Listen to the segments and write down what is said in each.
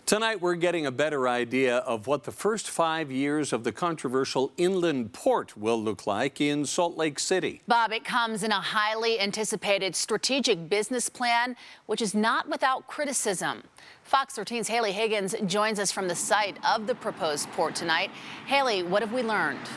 Tonight, we're getting a better idea of what the first 5 years of the controversial inland port will look like in Salt Lake City. Bob, it comes in a highly anticipated strategic business plan, which is not without criticism. Fox 13's Haley Higgins joins us from the site of the proposed port tonight. Haley, what have we learned?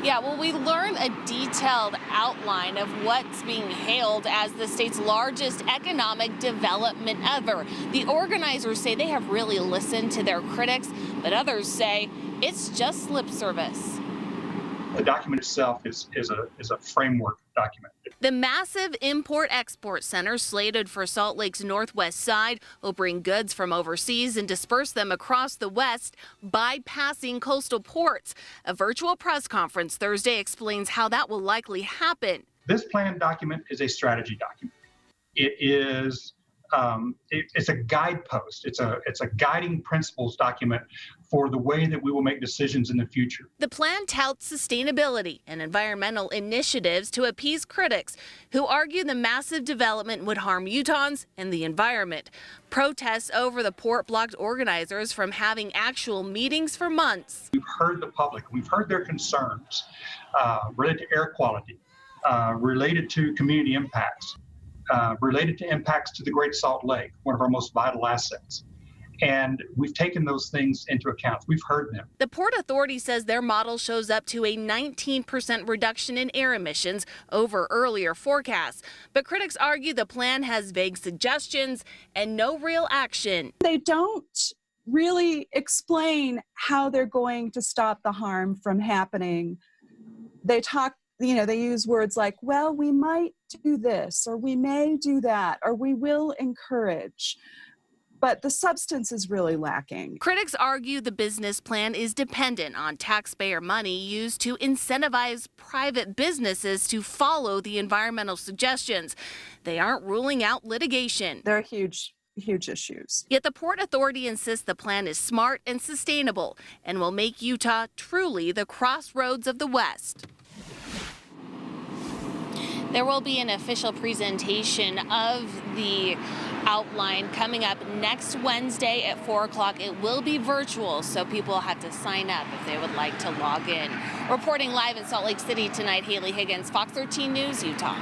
Yeah, well, we learned a detailed outline of what's being hailed as the state's largest economic development ever. The organizers say they have really listened to their critics, but others say it's just lip service. The document itself is a framework document. The massive import-export center slated for Salt Lake's northwest side will bring goods from overseas and disperse them across the west, bypassing coastal ports. A virtual press conference Thursday explains how that will likely happen. This plan document is a strategy document. It is it's a guidepost. It's a guiding principles document for the way that we will make decisions in the future. The plan touts sustainability and environmental initiatives to appease critics who argue the massive development would harm Utahns and the environment. Protests over the port blocked organizers from having actual meetings for months. We've heard the public. We've heard their concerns related to air quality, related to community impacts, related to impacts to the Great Salt Lake, one of our most vital assets. And we've taken those things into account. We've heard them. The Port Authority says their model shows up to a 19% reduction in air emissions over earlier forecasts. But critics argue the plan has vague suggestions and no real action. They don't really explain how they're going to stop the harm from happening. They talk, they use words like, well, we might do this, or we may do that, or we will encourage. But the substance is really lacking. Critics argue the business plan is dependent on taxpayer money used to incentivize private businesses to follow the environmental suggestions. They aren't ruling out litigation. They're huge issues. Yet the Port Authority insists the plan is smart and sustainable and will make Utah truly the crossroads of the West. There will be an official presentation of the outline coming up next Wednesday at 4 o'clock. It will be virtual, so people have to sign up if they would like to log in. Reporting live in Salt Lake City tonight, Haley Higgins, Fox 13 News, Utah.